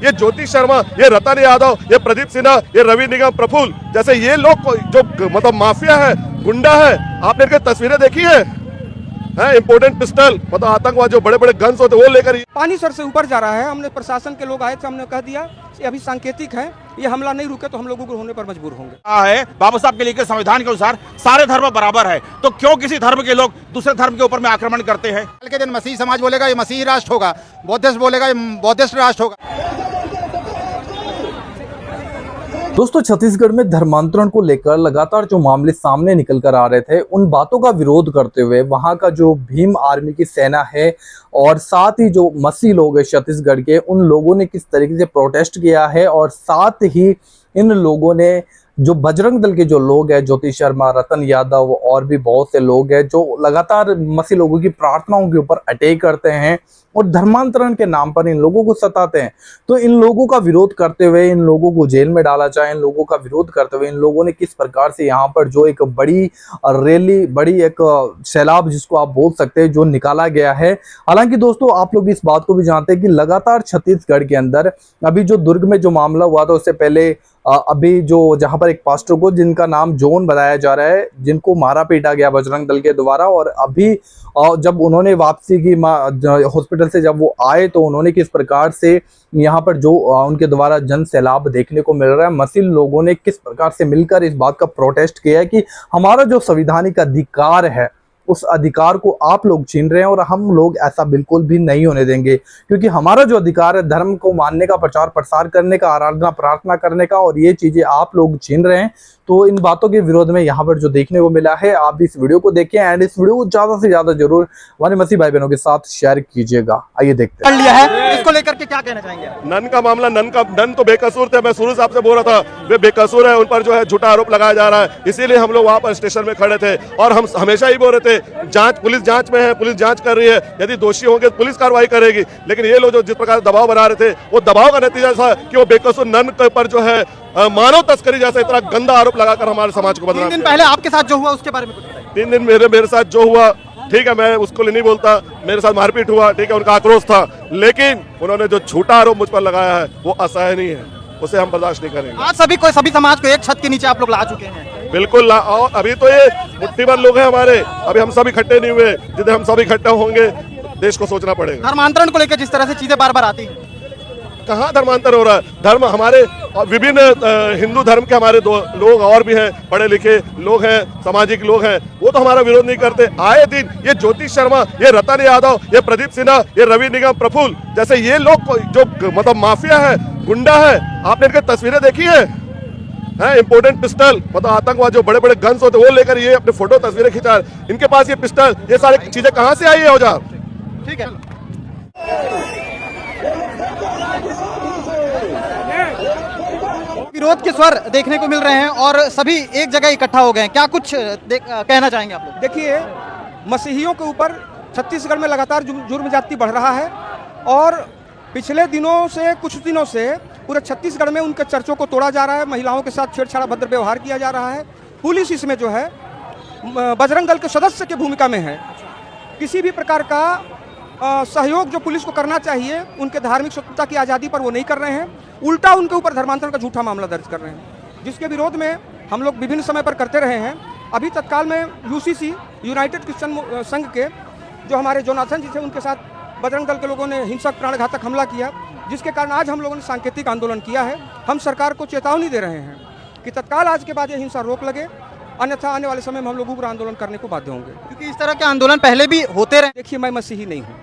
ये ज्योति शर्मा, ये रतन यादव, ये प्रदीप सिन्हा, ये रवि निगम, प्रफुल्ल जैसे ये लोग जो मतलब माफिया है, गुंडा है, आपने इनकी तस्वीरें देखी है इम्पोर्टेंट पिस्टल, मतलब आतंकवाद जो बड़े बड़े गन्स होते वो लेकर पानी सर से ऊपर जा रहा है। हमने प्रशासन के लोग आए थे, हमने कह दिया ये अभी सांकेतिक है, ये हमला नहीं रुके तो हम लोगों को होने पर मजबूर होंगे। बाबा साहब के लिए संविधान के अनुसार सारे धर्म बराबर है, तो क्यों किसी धर्म के लोग दूसरे धर्म के ऊपर में आक्रमण करते हैं? कल के दिन मसीह समाज बोलेगा ये मसीही राष्ट्र होगा, बौद्धिस्ट बोलेगा ये बौद्धिस्ट राष्ट्र होगा। दोस्तों, छत्तीसगढ़ में धर्मांतरण को लेकर लगातार जो मामले सामने निकल कर आ रहे थे, उन बातों का विरोध करते हुए वहां का जो भीम आर्मी की सेना है और साथ ही जो मसीह लोग हैं छत्तीसगढ़ के, उन लोगों ने किस तरीके से प्रोटेस्ट किया है और साथ ही इन लोगों ने जो बजरंग दल के जो लोग हैं, ज्योति शर्मा, रतन यादव और भी बहुत से लोग हैं जो लगातार मसीह लोगों की प्रार्थनाओं के ऊपर अटैक करते हैं और धर्मांतरण के नाम पर इन लोगों को सताते हैं। तो इन लोगों का विरोध करते हुए इन लोगों को जेल में डाला जाए, इन लोगों का विरोध करते हुए इन लोगों ने किस प्रकार से यहाँ पर जो एक बड़ी रैली, बड़ी एक सैलाब जिसको आप बोल सकते हैं, जो निकाला गया है। हालांकि दोस्तों, आप लोग इस बात को भी जानते हैं कि लगातार छत्तीसगढ़ के अंदर अभी जो दुर्ग में जो मामला हुआ था, उससे पहले अभी जो जहां पर एक पास्टर को जिनका नाम जॉन बताया जा रहा है, जिनको मारा पीटा गया बजरंग दल के द्वारा, और अभी जब उन्होंने वापसी की हॉस्पिटल से जब वो आए तो उन्होंने किस प्रकार से यहाँ पर जो उनके द्वारा जन सैलाब देखने को मिल रहा है, मसीह लोगों ने किस प्रकार से मिलकर इस बात का प्रोटेस्ट किया है कि हमारा जो संवैधानिक अधिकार है उस अधिकार को आप लोग छीन रहे हैं और हम लोग ऐसा बिल्कुल भी नहीं होने देंगे, क्योंकि हमारा जो अधिकार है धर्म को मानने का, प्रचार प्रसार करने का, आराधना प्रार्थना करने का, और ये चीजें आप लोग छीन रहे हैं। तो इन बातों के विरोध में यहाँ पर जो देखने को मिला है, आप इस वीडियो को देखिए एंड इस वीडियो को ज्यादा से ज्यादा जरूर हमारे मसीह भाई बहनों के साथ शेयर कीजिएगा। आइए देखते हैं। कर लिया है, इसको लेकर के क्या कहना चाहेंगे? नन का मामला, नन तो बेकसूर थे, मैं शुरू से आपसे बोल रहा था वे बेकसूर है, उन पर जो है झूठा आरोप लगाया जा रहा है, इसीलिए हम लोग वहाँ पर स्टेशन में खड़े थे और हम हमेशा ही बोल रहे थे जांच, पुलिस जांच में है, पुलिस जांच कर रही है, यदि दोषी होंगे तो पुलिस कार्रवाई करेगी। लेकिन ये लोग जो जिस प्रकार दबाव बना रहे थे, वो दबाव का नतीजा था कि वो बेकसूर नन के पर जो है मानव तस्करी जैसा इतना गंदा आरोप लगाकर हमारे समाज को बदनाम। 3 दिन पहले आपके साथ जो हुआ उसके बारे में कुछ बताइए। 3 दिन मेरे साथ जो हुआ, ठीक है, मैं उसको नहीं बोलता, मेरे साथ मारपीट हुआ, ठीक है, उनका आक्रोश था, लेकिन उन्होंने जो झूठा आरोप मुझ पर लगाया है वो असहनीय है, उसे हम बर्दाश्त नहीं करेंगे। आज सभी समाज को एक छत के नीचे आप लोग ला चुके हैं। बिल्कुल, और अभी तो ये मुट्ठी भर लोग हैं हमारे, अभी हम सब इकट्ठे नहीं हुए, जितने हम सब इकट्ठे होंगे देश को सोचना पड़ेगा। धर्मांतरण को लेकर जिस तरह से चीजें बार बार आती हैं, कहाँ धर्मांतर हो रहा है? धर्म हमारे विभिन्न हिंदू धर्म के हमारे दो लोग और भी हैं, पढ़े लिखे लोग हैं, सामाजिक लोग हैं, वो तो हमारा विरोध नहीं करते। आए दिन ये ज्योति शर्मा, ये रतन यादव, ये प्रदीप सिन्हा, ये रवि निगम, प्रफुल्ल जैसे ये लोग जो मतलब माफिया है, गुंडा है, आपने इनकी तस्वीरें देखी है इम्पोर्टेंट पिस्टल, मतलब आतंकवाद जो बड़े बड़े गन्स होते वो लेकर ये अपने फोटो तस्वीरें खिंचा, इनके पास ये पिस्टल, ये सारी चीजें कहाँ से आई है औजार? ठीक है। विरोध के स्वर देखने को मिल रहे हैं और सभी एक जगह इकट्ठा हो गए हैं, क्या कुछ कहना चाहेंगे आप लोग? देखिए, मसीहियों के ऊपर छत्तीसगढ़ में लगातार जुर्म ज्यादती बढ़ रहा है और पिछले दिनों से, कुछ दिनों से पूरे छत्तीसगढ़ में उनके चर्चों को तोड़ा जा रहा है, महिलाओं के साथ छेड़छाड़, भद्र व्यवहार किया जा रहा है। पुलिस इसमें जो है बजरंग दल के सदस्य की भूमिका में है। किसी भी प्रकार का सहयोग जो पुलिस को करना चाहिए उनके धार्मिक स्वतंत्रता की आज़ादी पर वो नहीं कर रहे हैं, उल्टा उनके ऊपर धर्मांतरण का झूठा मामला दर्ज कर रहे हैं, जिसके विरोध में हम लोग विभिन्न समय पर करते रहे हैं। अभी तत्काल में यूसीसी, यूनाइटेड क्रिश्चियन संघ के जो हमारे जोनाथन जी थे, उनके साथ बजरंग दल के लोगों ने हिंसक प्राणघातक हमला किया, जिसके कारण आज हम लोगों ने सांकेतिक आंदोलन किया है। हम सरकार को चेतावनी दे रहे हैं कि तत्काल आज के बाद ये हिंसा रोक लगे, अन्यथा आने वाले समय में हम लोग उग्र आंदोलन करने को बाध्य होंगे, क्योंकि इस तरह के आंदोलन पहले भी होते रहे। देखिए, मैं मसीही नहीं हूँ,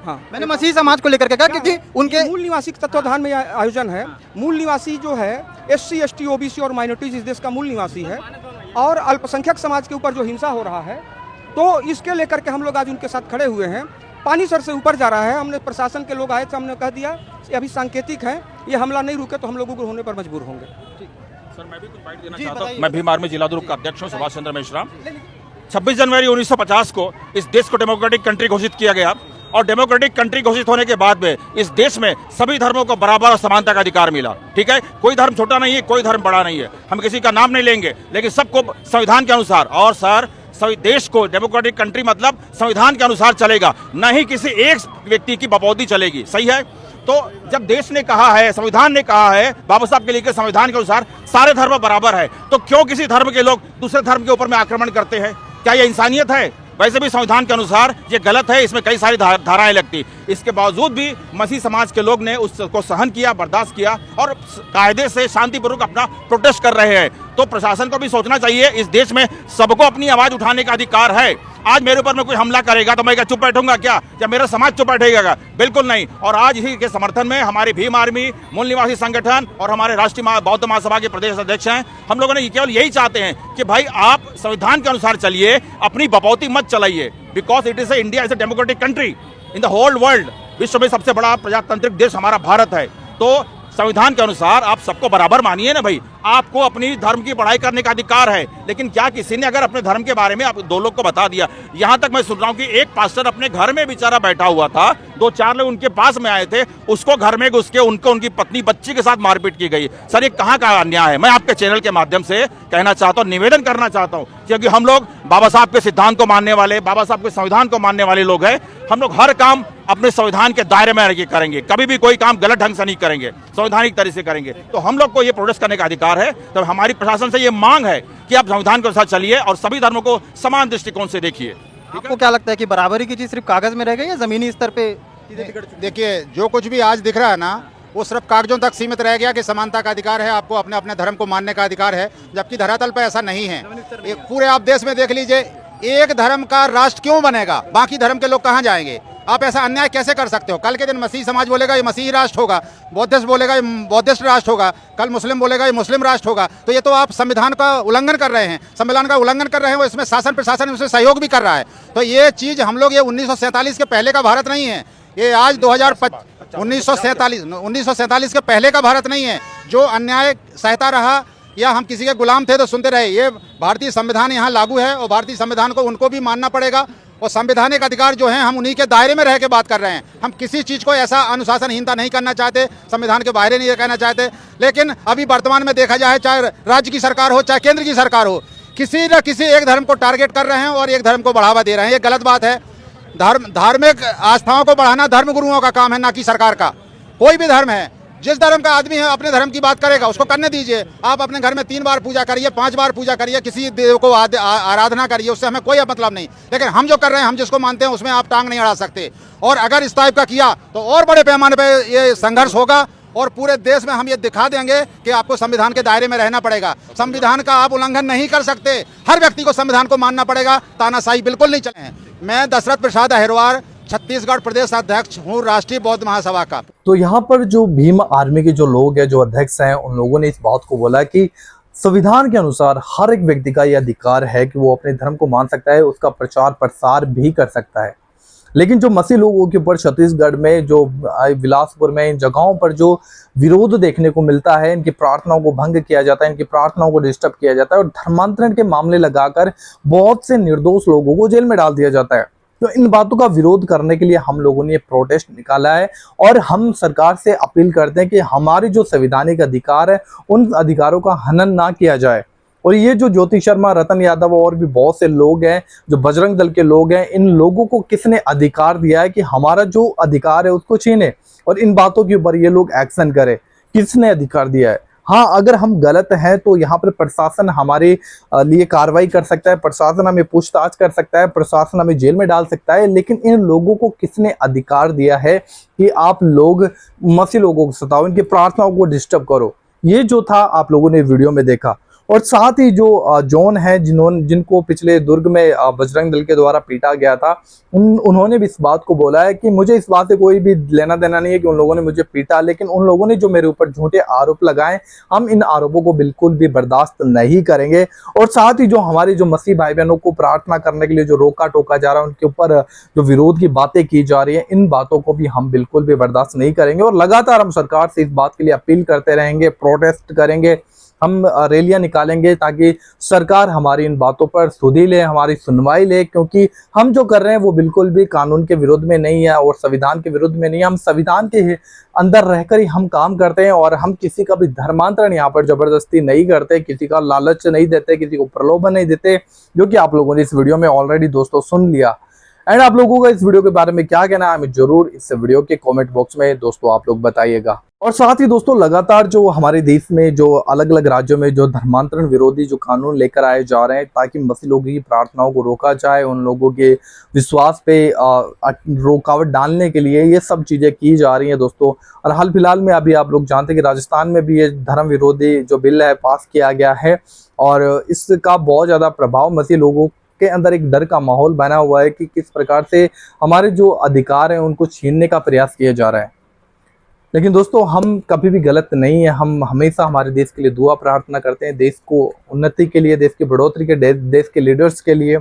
हाँ, मैंने मसीही समाज को लेकर के कहा क्योंकि उनके मूल निवासी के तत्वाधान में आयोजन है। मूल निवासी जो है SC, ST, OBC और माइनॉरिटीज इस देश का मूल निवासी है, और अल्पसंख्यक समाज के ऊपर जो हिंसा हो रहा है, तो इसके लेकर के हम लोग आज उनके साथ खड़े हुए हैं। पानी सर से ऊपर जा रहा है, हमने प्रशासन के लोग आए थे, हमने कह दिया ये अभी सांकेतिक है, ये हमला नहीं रुके तो हम लोग उग्र होने पर मजबूर होंगे। सर, मैं भी कुछ बाइट देना चाहता हूं। मैं भीम आर्मी जिला दुर्ग का अध्यक्ष हूं, सुभाष चंद्र मेश्राम। 26 जनवरी 1950 को इस देश को डेमोक्रेटिक कंट्री घोषित किया गया और डेमोक्रेटिक कंट्री घोषित होने के बाद में इस देश में सभी धर्मों को बराबर और समानता का अधिकार मिला। ठीक है, कोई धर्म छोटा नहीं है, कोई धर्म बड़ा नहीं है, हम किसी का नाम नहीं लेंगे, लेकिन सबको संविधान के अनुसार, और सर देश को डेमोक्रेटिक कंट्री मतलब संविधान के अनुसार चलेगा, न ही किसी एक व्यक्ति की बपौती चलेगी। सही है, तो जब देश ने कहा है, संविधान ने कहा है, बाबा साहब के लिखे संविधान के अनुसार सारे धर्म बराबर है, तो क्यों किसी धर्म के लोग दूसरे धर्म के ऊपर में आक्रमण करते हैं? क्या ये इंसानियत है? वैसे भी संविधान के अनुसार ये गलत है, इसमें कई सारी धाराएं लगती। इसके बावजूद भी मसीह समाज के लोग ने उसको सहन किया, बर्दाश्त किया और कायदे से शांतिपूर्वक अपना प्रोटेस्ट कर रहे हैं। तो प्रशासन को भी सोचना चाहिए, इस देश में सबको अपनी आवाज उठाने का अधिकार है। आज मेरे ऊपर में कोई हमला करेगा तो मैं क्या चुप बैठूंगा क्या? या मेरा समाज चुप बैठेगा? बिल्कुल नहीं। और आज इसी के समर्थन में हमारी भीम आर्मी, मूल निवासी संगठन और हमारे राष्ट्रीय बौद्ध महासभा के प्रदेश अध्यक्ष हैं, हम लोगों ने केवल यही चाहते हैं कि भाई आप संविधान के अनुसार चलिए, अपनी बपौती मत चलाइए। Because it is India is a democratic country in the whole world. विश्व में सबसे बड़ा प्रजातांत्रिक देश हमारा भारत है। तो संविधान के अनुसार आप सबको बराबर मानिए ना भाई। आपको अपनी धर्म की पढ़ाई करने का अधिकार है, लेकिन क्या किसी ने अगर अपने धर्म के बारे में आप दो लोग को बता दिया? यहाँ तक मैं सुन रहा हूँ कि एक पास्टर अपने घर में बेचारा बैठा हुआ था, 2-4 लोग उनके पास में आए थे, उसको घर में घुस के उनको उनकी पत्नी बच्ची के साथ मारपीट की गई। सर ये कहाँ का अन्याय है? मैं आपके चैनल के माध्यम से कहना चाहता हूँ, निवेदन करना चाहता हूँ, क्योंकि हम लोग बाबा साहब के सिद्धांत को मानने वाले, बाबा साहब के संविधान को मानने वाले लोग हैं। हम लोग हर काम अपने संविधान के दायरे में रह करेंगे, कभी भी कोई काम गलत ढंग से नहीं करेंगे, संवैधानिक तरीके से करेंगे। तो हम लोग को ये प्रोटेस्ट करने का अधिकार है। तो हमारी प्रशासन से ये मांग है कि आप संविधान के साथ चलिए और सभी धर्मों को समान दृष्टिकोण से देखिए। आपको क्या लगता है कि बराबरी की चीज सिर्फ कागज में रह गई या जमीनी स्तर पे? देखिए, जो कुछ भी आज दिख रहा है ना, वो सिर्फ कागजों तक सीमित रह गया कि समानता का अधिकार है, आपको अपने अपने धर्म को मानने का अधिकार है, जबकि धरातल पर ऐसा नहीं है। पूरे आप देश में देख लीजिए, एक धर्म का राष्ट्र क्यों बनेगा? बाकी धर्म के लोग कहाँ जाएंगे? आप ऐसा अन्याय कैसे कर सकते हो? कल के दिन मसीह समाज बोलेगा ये मसीही राष्ट्र होगा, बौद्धिस्ट बोलेगा ये बौद्धिस्ट राष्ट्र होगा, कल मुस्लिम बोलेगा ये मुस्लिम राष्ट्र होगा। तो ये तो आप संविधान का उल्लंघन कर रहे हैं, संविधान का उल्लंघन कर रहे हैं। वो इसमें शासन प्रशासन इसमें सहयोग भी कर रहा है। तो ये चीज़ हम लोग, ये 1947 के पहले का भारत नहीं है, ये आज 1947 के पहले का भारत नहीं है। जो अन्याय सहता रहा या हम किसी के गुलाम थे तो सुनते रहे। ये भारतीय संविधान यहाँ लागू है और भारतीय संविधान को उनको भी मानना पड़ेगा। और संवैधानिक अधिकार जो हैं हम उन्हीं के दायरे में रह के बात कर रहे हैं। हम किसी चीज़ को ऐसा अनुशासनहीनता नहीं करना चाहते, संविधान के बाहर नहीं कहना चाहते। लेकिन अभी वर्तमान में देखा जाए, चाहे राज्य की सरकार हो चाहे केंद्र की सरकार हो, किसी न किसी एक धर्म को टारगेट कर रहे हैं और एक धर्म को बढ़ावा दे रहे हैं। ये गलत बात है। धार्मिक आस्थाओं को बढ़ाना धर्म गुरुओं का काम है, ना कि सरकार का। कोई भी धर्म है, जिस धर्म का आदमी है अपने धर्म की बात करेगा, उसको करने दीजिए। आप अपने घर में 3 बार पूजा करिए, 5 बार पूजा करिए, किसी देव को आराधना करिए, उससे हमें कोई मतलब नहीं। लेकिन हम जो कर रहे हैं, हम जिसको मानते हैं, उसमें आप टांग नहीं अड़ा सकते। और अगर इस टाइप का किया तो और बड़े पैमाने पर ये संघर्ष होगा और पूरे देश में हम ये दिखा देंगे कि आपको संविधान के दायरे में रहना पड़ेगा। संविधान का आप उल्लंघन नहीं कर सकते। हर व्यक्ति को संविधान को मानना पड़ेगा। तानाशाही बिल्कुल नहीं चले। मैं दशरथ प्रसाद अहिरवार, छत्तीसगढ़ प्रदेश अध्यक्ष हूँ, राष्ट्रीय बौद्ध महासभा का। तो यहाँ पर जो भीम आर्मी के जो लोग हैं, जो अध्यक्ष हैं, उन लोगों ने इस बात को बोला कि संविधान के अनुसार हर एक व्यक्ति का यह अधिकार है कि वो अपने धर्म को मान सकता है, उसका प्रचार प्रसार भी कर सकता है। लेकिन जो मसीह लोगों के ऊपर छत्तीसगढ़ में, जो बिलासपुर में, इन जगहों पर जो विरोध देखने को मिलता है, इनकी प्रार्थनाओं को भंग किया जाता है, इनकी प्रार्थनाओं को डिस्टर्ब किया जाता है और धर्मांतरण के मामले लगाकर बहुत से निर्दोष लोगों को जेल में डाल दिया जाता है। तो इन बातों का विरोध करने के लिए हम लोगों ने ये प्रोटेस्ट निकाला है और हम सरकार से अपील करते हैं कि हमारे जो संवैधानिक अधिकार है, उन अधिकारों का हनन ना किया जाए। और ये जो ज्योति शर्मा, रतन यादव और भी बहुत से लोग हैं, जो बजरंग दल के लोग हैं, इन लोगों को किसने अधिकार दिया है कि हमारा जो अधिकार है उसको छीने और इन बातों के ऊपर ये लोग एक्शन करें? किसने अधिकार दिया है? हाँ, अगर हम गलत हैं तो यहाँ पर प्रशासन हमारे लिए कार्रवाई कर सकता है, प्रशासन हमें पूछताछ कर सकता है, प्रशासन हमें जेल में डाल सकता है। लेकिन इन लोगों को किसने अधिकार दिया है कि आप लोग मसीह लोगों को सताओ, इनकी प्रार्थनाओं को डिस्टर्ब करो? ये जो था आप लोगों ने वीडियो में देखा। और साथ ही जो जॉन है, जिनको पिछले दुर्ग में बजरंग दल के द्वारा पीटा गया था, उन्होंने भी इस बात को बोला है कि मुझे इस बात से कोई भी लेना देना नहीं है कि उन लोगों ने मुझे पीटा, लेकिन उन लोगों ने जो मेरे ऊपर झूठे आरोप लगाए, हम इन आरोपों को बिल्कुल भी बर्दाश्त नहीं करेंगे। और साथ ही जो हमारे जो मसीह भाई बहनों को प्रार्थना करने के लिए जो रोका टोका जा रहा है, उनके ऊपर जो विरोध की बातें की जा रही है, इन बातों को भी हम बिल्कुल भी बर्दाश्त नहीं करेंगे। और लगातार हम सरकार से इस बात के लिए अपील करते रहेंगे, प्रोटेस्ट करेंगे, हम रैलियां निकालेंगे ताकि सरकार हमारी इन बातों पर सुधि ले, हमारी सुनवाई ले। क्योंकि हम जो कर रहे हैं वो बिल्कुल भी कानून के विरुद्ध में नहीं है और संविधान के विरुद्ध में नहीं है। हम संविधान के अंदर रहकर ही हम काम करते हैं और हम किसी का भी धर्मांतरण यहाँ पर जबरदस्ती नहीं करते, किसी का लालच नहीं देते, किसी को प्रलोभन नहीं देते, जो कि आप लोगों ने इस वीडियो में ऑलरेडी दोस्तों सुन लिया। एंड आप लोगों का इस वीडियो के बारे में क्या कहना है हमें जरूर इस वीडियो के कमेंट बॉक्स में दोस्तों आप लोग बताइएगा। और साथ ही दोस्तों लगातार जो हमारे देश में जो अलग अलग राज्यों में जो धर्मांतरण विरोधी जो कानून लेकर आए जा रहे हैं ताकि मसीह लोगों की प्रार्थनाओं को रोका जाए, उन लोगों के विश्वास पे रुकावट डालने के लिए ये सब चीजें की जा रही हैं दोस्तों। और हाल फिलहाल में अभी आप लोग जानते हैं कि राजस्थान में भी ये धर्म विरोधी जो बिल है पास किया गया है और इसका बहुत ज्यादा प्रभाव मसीह लोगों के अंदर एक डर का माहौल बना हुआ है कि किस प्रकार से हमारे जो अधिकार हैं उनको छीनने का प्रयास किया जा रहा है। लेकिन दोस्तों हम कभी भी गलत नहीं है, हम हमेशा हमारे देश के लिए दुआ प्रार्थना करते हैं, देश को उन्नति के लिए, देश की बढ़ोतरी के, देश के लीडर्स के लिए।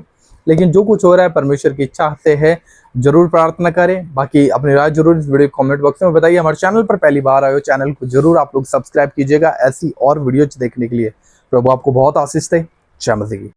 लेकिन जो कुछ हो रहा है परमेश्वर की इच्छा से है, जरूर प्रार्थना करें। बाकी अपनी राय जरूर इस वीडियो कमेंट बॉक्स में बताइए। हमारे चैनल पर पहली बार आए हो चैनल को जरूर आप लोग सब्सक्राइब कीजिएगा ऐसी और वीडियोज देखने के लिए। प्रभु आपको बहुत आशीष दे। जय मसीह की।